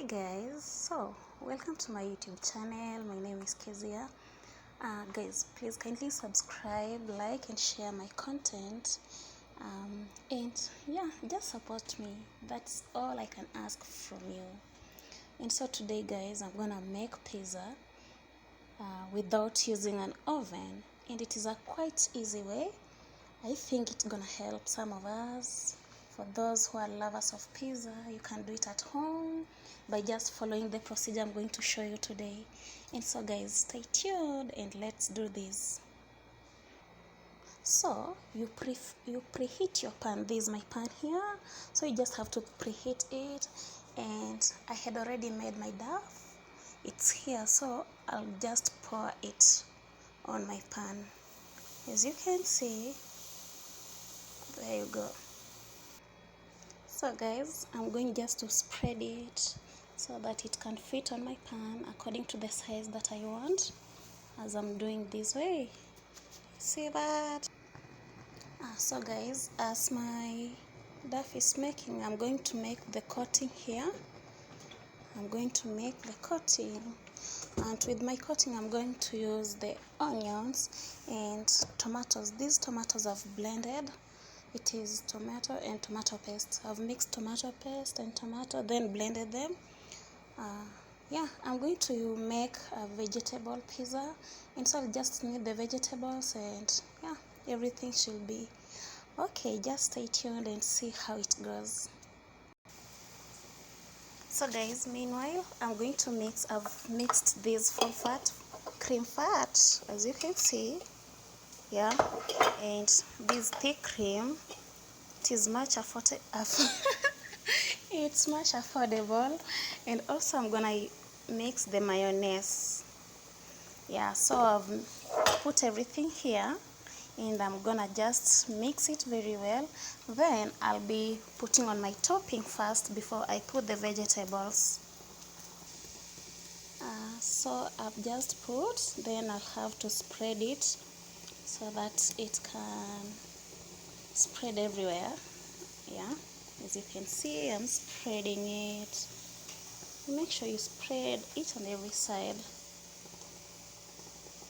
Hi guys, so welcome to my YouTube channel. My name is Kezia. Guys, please kindly subscribe, like and share my content, and yeah, just support me. That's all I can ask from you. And so today guys, I'm gonna make pizza without using an oven, and it is a quite easy way. I think it's gonna help some of us. For those who are lovers of pizza, you can do it at home by just following the procedure I'm going to show you today. And so guys, stay tuned and let's do this. So you preheat your pan. This is my pan here, so you just have to preheat it, and I had already made my dough. It's here, so I'll just pour it on my pan. As you can see, there you go. So guys, I'm going just to spread it so that it can fit on my pan according to the size that I want, as I'm doing this way. See that? So guys, as my dough is making, I'm going to make the coating here. I'm going to make the coating, and with my coating I'm going to use the onions and tomatoes. These tomatoes I've blended. It is tomato and tomato paste. I've mixed tomato paste and tomato, then blended them. Yeah, I'm going to make a vegetable pizza, and so I'll just need the vegetables, and yeah, everything should be okay. Just stay tuned and see how it goes. So guys, meanwhile I've mixed this full fat cream fat, as you can see. Yeah, and this thick cream, it is much it's much affordable. And also I'm gonna mix the mayonnaise. Yeah, so I've put everything here, and I'm gonna just mix it very well. Then I'll be putting on my topping first before I put the vegetables. So I've just put, then I'll have to spread it so that it can spread everywhere. Yeah, as you can see, I'm spreading it. Make sure you spread each and every side,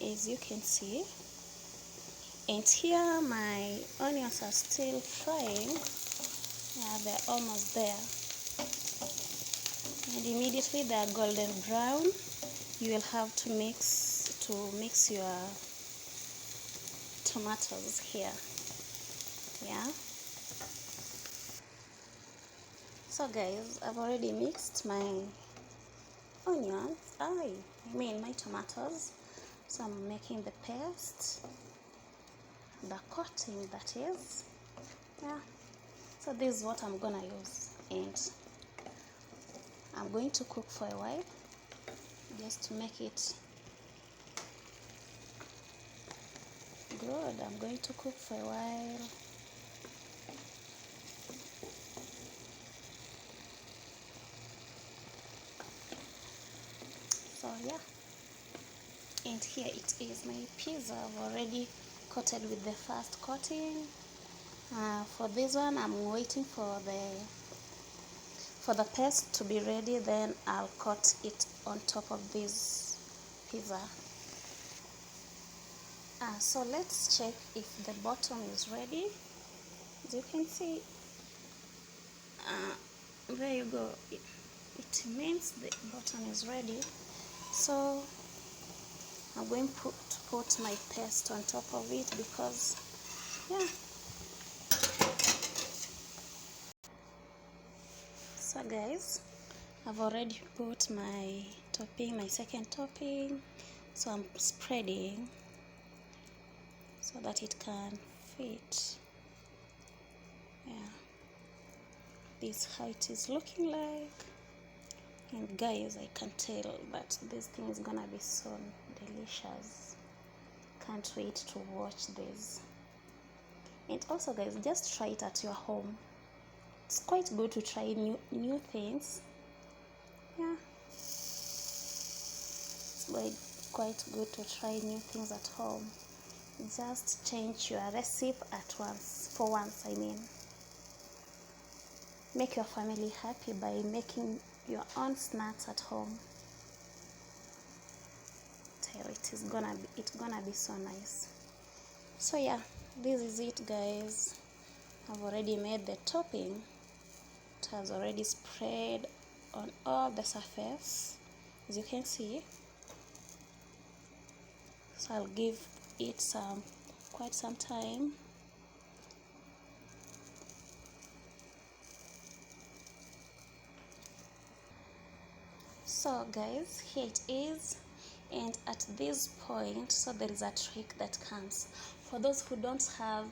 as you can see. And here my onions are still frying. Yeah, they're almost there. And immediately they are golden brown, you will have to mix your tomatoes here. Yeah. So guys, I've already mixed my onions. I mean my tomatoes. So I'm making the paste, the coating that is. Yeah. So this is what I'm gonna use, and I'm going to cook for a while just to make it good. I'm going to cook for a while. So yeah, and here it is, my pizza. I've already coated with the first coating. For this one I'm waiting for the paste to be ready, then I'll coat it on top of this pizza. So let's check if the bottom is ready. As you can see, there you go, it means the bottom is ready. So I'm going to put my paste on top of it, because yeah. So guys, I've already put my topping, my second topping, so I'm spreading so that it can fit. Yeah, this is how it is looking like. And guys, I can tell that this thing is gonna be so delicious. Can't wait to watch this. And also guys, just try it at your home. It's quite good to try new things. Yeah, it's quite good to try new things at home. Just change your recipe for once. I mean, make your family happy by making your own snacks at home. Tell it's gonna be so nice. So yeah, this is it, guys. I've already made the topping. It has already spread on all the surface, as you can see. So I'll give it quite some time. So guys, here it is. And at this point, so there is a trick that comes for those who don't have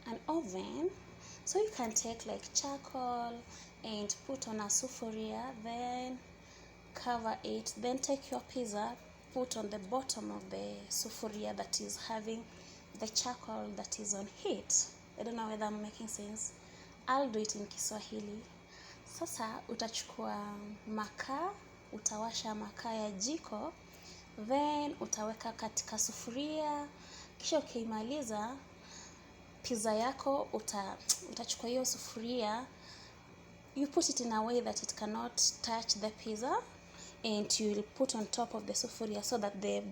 an oven. So you can take like charcoal and put on a sufuria, then cover it, then take your pizza, put on the bottom of the sufuria that is having the charcoal that is on heat. I don't know whether I'm making sense. I'll do it in Kiswahili. Sasa utachukua makaa, utawasha makaa ya jiko, then utaweka katika sufuria, kisha ukimaliza pizza yako utachukua hiyo sufuria, you put it in a way that it cannot touch the pizza, and you will put on top of the sufuria so that the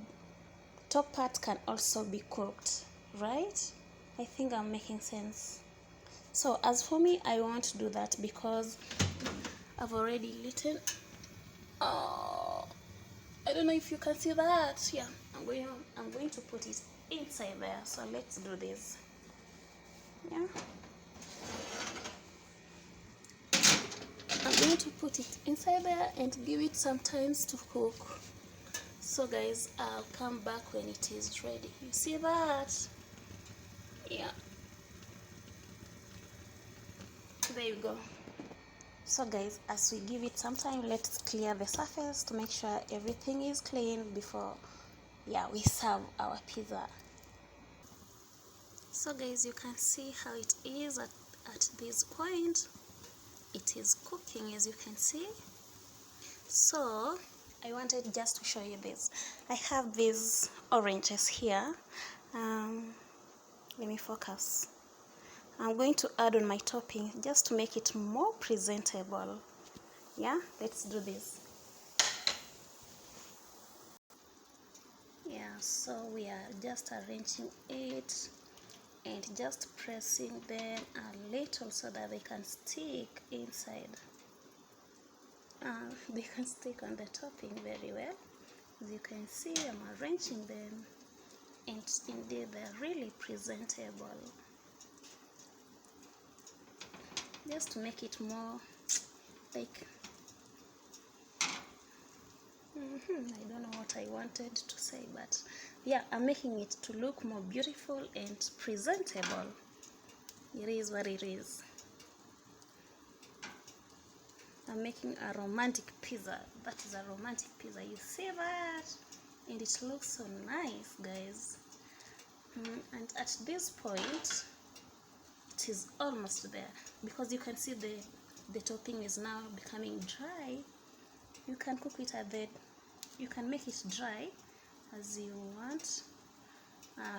top part can also be cooked, right? I think I'm making sense. So as for me, I won't do that because I've already eaten. Oh, I don't know if you can see that. Yeah, I'm going to put it inside there. So let's do this. Yeah, I'm going to put it inside there and give it some time to cook. So guys, I'll come back when it is ready. You see that? Yeah, there you go. So guys, as we give it some time, let's clear the surface to make sure everything is clean before we serve our pizza. So guys, you can see how it is at this point. It is cooking, as you can see. So I wanted just to show you this. I have these oranges here. Let me focus. I'm going to add on my topping just to make it more presentable. Yeah, let's do this. Yeah, so we are just arranging it and just pressing them a little so that they can stick inside. They can stick on the topping very well. As you can see, I'm arranging them, and indeed they're really presentable. Just to make it more like I don't know what I wanted to say, but yeah, I'm making it to look more beautiful and presentable. It is what it is. I'm making a romantic pizza. That is a romantic pizza. You see that? And it looks so nice, guys. And at this point, it is almost there, because you can see the topping is now becoming dry. You can cook it you can make it dry as you want.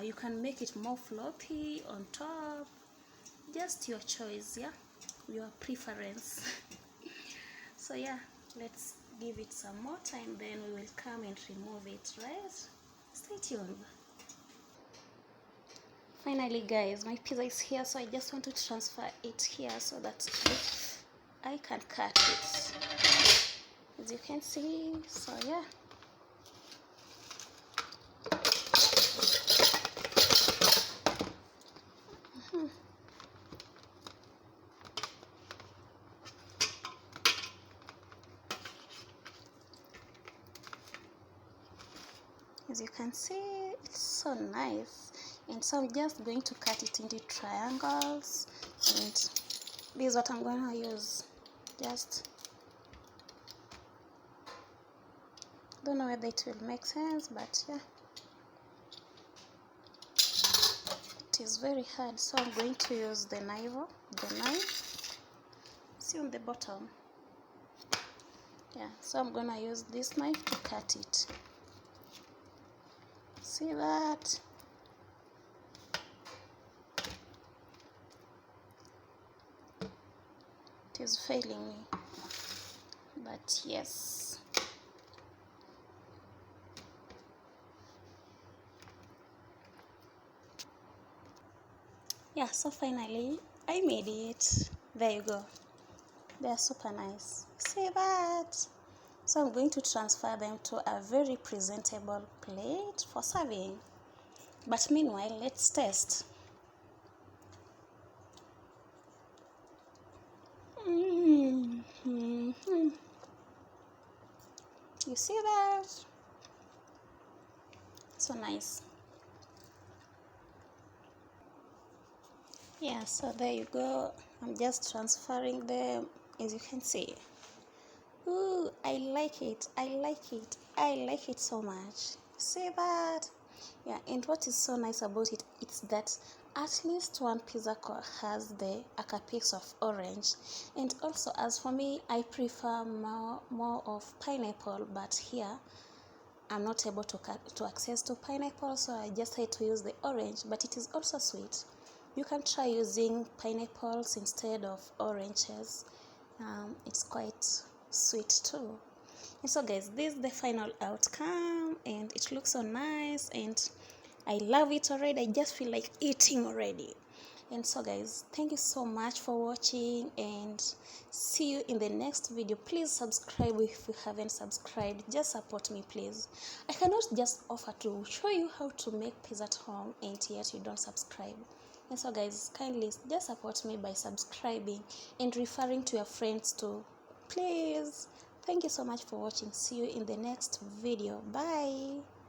You can make it more floppy on top, just your choice, yeah, your preference. So yeah, let's give it some more time, then we will come and remove it, right? Stay tuned. Finally guys, my pizza is here, so I just want to transfer it here so that I can cut it, as you can see. So yeah, as you can see, it's so nice. And so I'm just going to cut it into triangles, and this is what I'm going to use. Just don't know whether it will make sense, but yeah, it is very hard. So I'm going to use the knife. See on the bottom. Yeah, so I'm gonna use this knife to cut it. See that? It is failing me, but yes. Yeah, so finally I made it. There you go. They're super nice. See that? So I'm going to transfer them to a very presentable plate for serving. But meanwhile, let's test. Mm-hmm. You see that? So nice. Yeah, so there you go. I'm just transferring them, as you can see. Ooh, I like it. I like it. I like it so much. See that? Yeah, and what is so nice about it, it's that at least one pizza has the piece of orange. And also, as for me, I prefer more of pineapple, but here I'm not able to access to pineapple, so I just had to use the orange, but it is also sweet. You can try using pineapples instead of oranges. It's quite sweet too. And so guys, this is the final outcome, and it looks so nice, and I love it already. I just feel like eating already. And so guys, thank you so much for watching, and see you in the next video. Please subscribe if you haven't subscribed. Just support me, please. I cannot just offer to show you how to make pizza at home and yet you don't subscribe. And so guys, kindly just support me by subscribing and referring to your friends too, please. Thank you so much for watching. See you in the next video. Bye.